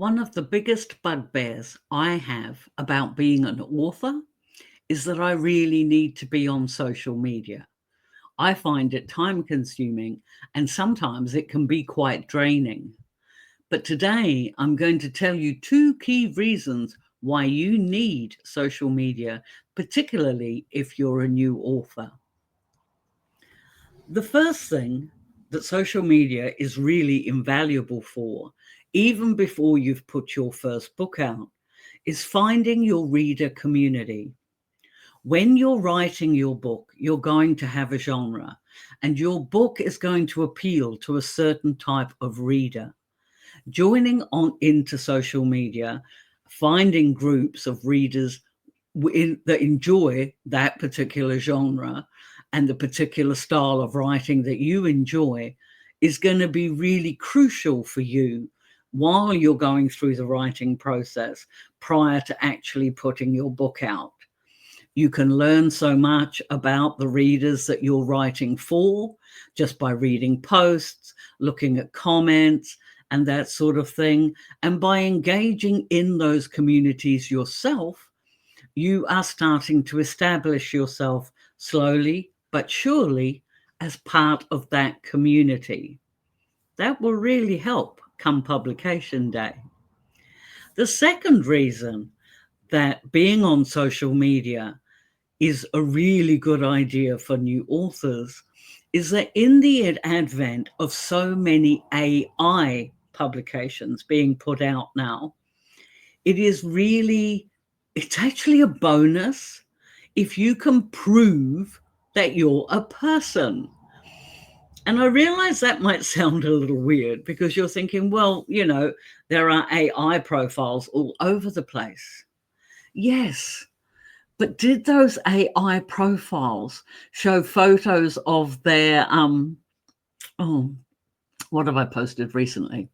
One of the biggest bugbears I have about being an author is that I really need to be on social media. I find it time consuming and sometimes it can be quite draining. But today I'm going to tell you two key reasons why you need social media, particularly if you're a new author. The first thing that social media is really invaluable for, even before you've put your first book out, is finding your reader community. When you're writing your book, you're going to have a genre, and your book is going to appeal to a certain type of reader. Joining on into social media, finding groups of readers that enjoy that particular genre and the particular style of writing that you enjoy is going to be really crucial for you while you're going through the writing process prior to actually putting your book out. You can learn so much about the readers that you're writing for just by reading posts, looking at comments, and that sort of thing. And by engaging in those communities yourself, you are starting to establish yourself slowly but surely as part of that community. That will really help come publication day. The second reason that being on social media is a really good idea for new authors is that in the advent of so many AI publications being put out now, it's actually a bonus if you can prove that you're a person. And I realize that might sound a little weird because you're thinking, well, there are AI profiles all over the place. Yes, but did those AI profiles show photos of their, what have I posted recently?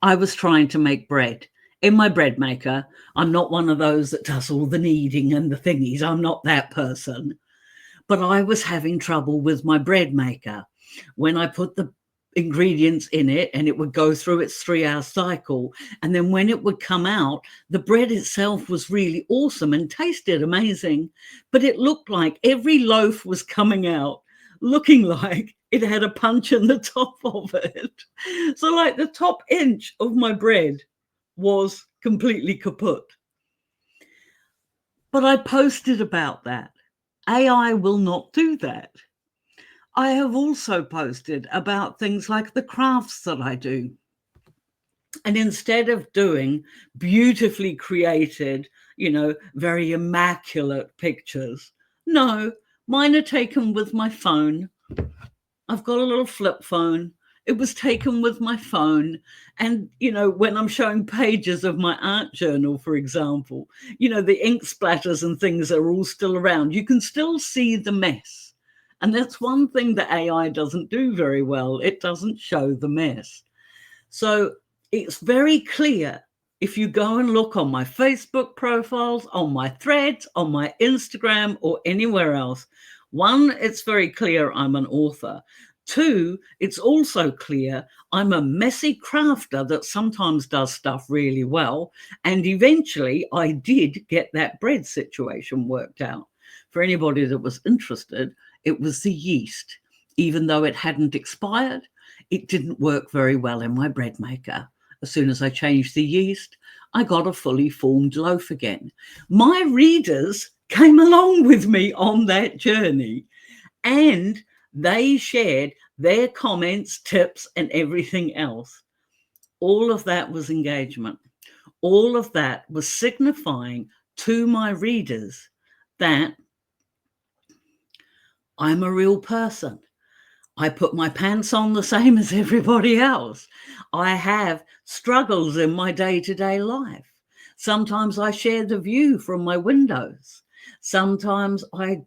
I was trying to make bread. In my bread maker, I'm not one of those that does all the kneading and the thingies. I'm not that person. But I was having trouble with my bread maker. When I put the ingredients in it and it would go through its 3-hour cycle, and then when it would come out, the bread itself was really awesome and tasted amazing, but it looked like every loaf was coming out looking like it had a punch in the top of it. So like the top inch of my bread was completely kaput. But I posted about that. AI will not do that. I have also posted about things like the crafts that I do. And instead of doing beautifully created, very immaculate pictures, no, mine are taken with my phone. I've got a little flip phone. It was taken with my phone. And, when I'm showing pages of my art journal, for example, the ink splatters and things are all still around. You can still see the mess. And that's one thing that AI doesn't do very well. It doesn't show the mess. So it's very clear if you go and look on my Facebook profiles, on my threads, on my Instagram, or anywhere else. One, it's very clear I'm an author. Two, it's also clear I'm a messy crafter that sometimes does stuff really well. And eventually I did get that bread situation worked out. For anybody that was interested, it was the yeast. Even though it hadn't expired, it didn't work very well in my bread maker. As soon as I changed the yeast, I got a fully formed loaf again. My readers came along with me on that journey, and they shared their comments, tips, and everything else. All of that was engagement. All of that was signifying to my readers that I'm a real person. I put my pants on the same as everybody else. I have struggles in my day-to-day life. Sometimes I share the view from my windows. Sometimes like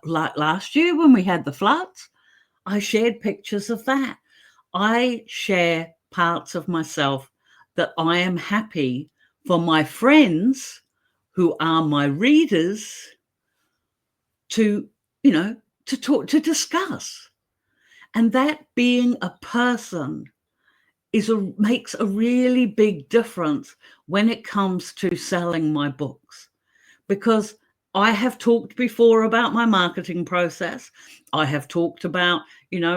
last year when we had the floods, I shared pictures of that. I share parts of myself that I am happy for my friends who are my readers to, to talk, to discuss. And that being a person makes a really big difference when it comes to selling my books, because I have talked before about my marketing process. I have talked about,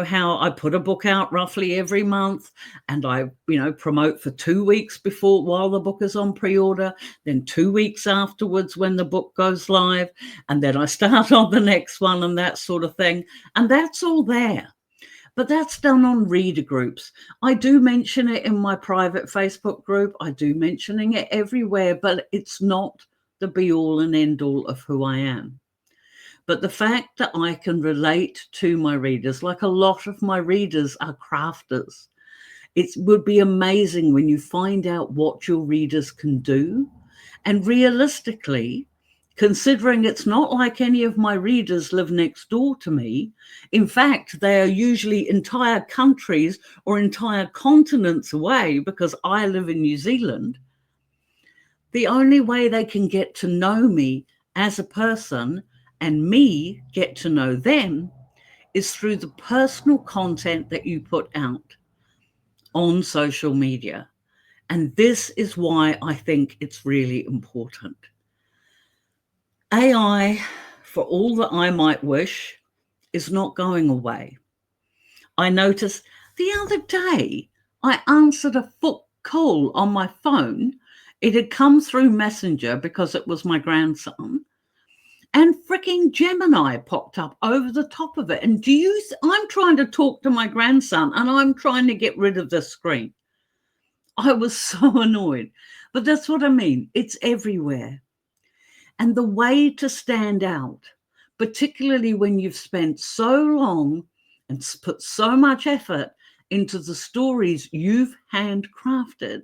how I put a book out roughly every month, and I, promote for 2 weeks before, while the book is on pre-order, then 2 weeks afterwards when the book goes live, and then I start on the next one and that sort of thing. And that's all there. But that's done on reader groups. I do mention it in my private Facebook group. I do mentioning it everywhere, but it's not the be all and end all of who I am. But the fact that I can relate to my readers, like a lot of my readers are crafters. It would be amazing when you find out what your readers can do. And realistically, considering it's not like any of my readers live next door to me. In fact, they are usually entire countries or entire continents away, because I live in New Zealand. The only way they can get to know me as a person and me get to know them is through the personal content that you put out on social media. And this is why I think it's really important. AI, for all that I might wish, is not going away. I noticed the other day, I answered a call on my phone. It had come through Messenger because it was my grandson. And freaking Gemini popped up over the top of it. And I'm trying to talk to my grandson and I'm trying to get rid of this screen. I was so annoyed. But that's what I mean. It's everywhere. And the way to stand out, particularly when you've spent so long and put so much effort into the stories you've handcrafted,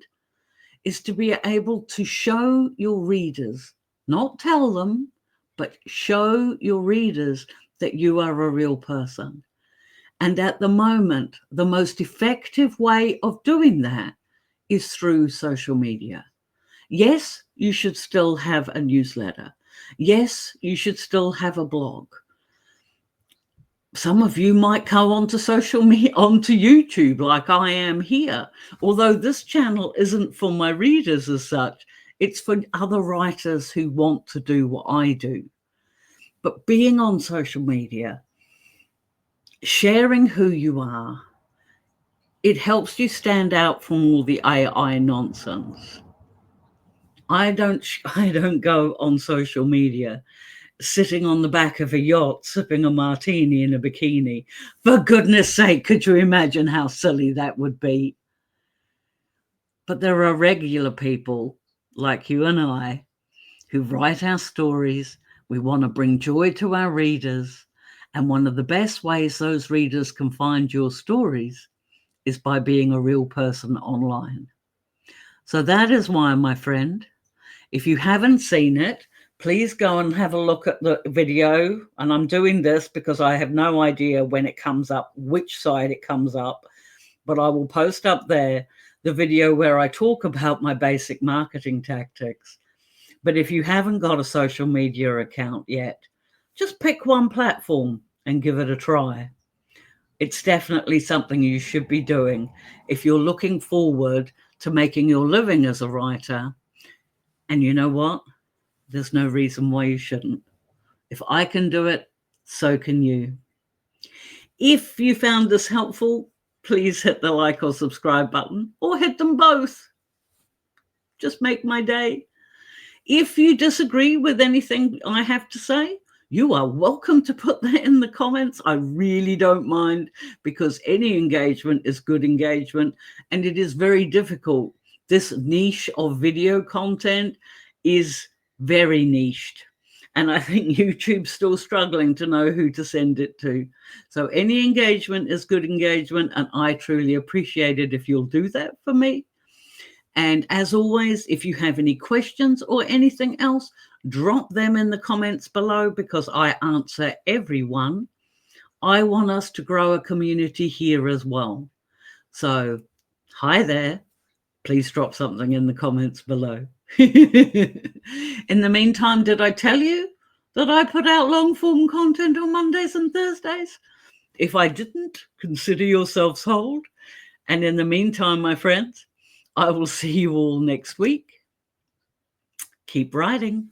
is to be able to show your readers, not tell them, but show your readers that you are a real person. And at the moment, the most effective way of doing that is through social media. Yes, you should still have a newsletter. Yes, you should still have a blog. Some of you might go onto social media, onto YouTube like I am here, although this channel isn't for my readers as such. It's for other writers who want to do what I do. But being on social media, sharing who you are, it helps you stand out from all the AI nonsense. I don't go on social media sitting on the back of a yacht sipping a martini in a bikini. For goodness sake, could you imagine how silly that would be? But there are regular people like you and I who write our stories. We want to bring joy to our readers. And one of the best ways those readers can find your stories is by being a real person online. So that is why, my friend, if you haven't seen it, please go and have a look at the video. And I'm doing this because I have no idea when it comes up, which side it comes up, but I will post up there the video where I talk about my basic marketing tactics. But if you haven't got a social media account yet, just pick one platform and give it a try. It's definitely something you should be doing if you're looking forward to making your living as a writer. And you know what? There's no reason why you shouldn't. If I can do it, so can you. If you found this helpful, please hit the like or subscribe button, or hit them both. Just make my day. If you disagree with anything I have to say, you are welcome to put that in the comments. I really don't mind, because any engagement is good engagement, and it is very difficult. This niche of video content is very niched, and I think YouTube's still struggling to know who to send it to. So any engagement is good engagement, and I truly appreciate it if you'll do that for me. And as always, if you have any questions or anything else, drop them in the comments below, because I answer everyone. I want us to grow a community here as well. So hi there. Please drop something in the comments below. In the meantime, did I tell you that I put out long form content on Mondays and Thursdays? If I didn't, consider yourself sold. And in the meantime, my friends, I will see you all next week. Keep writing.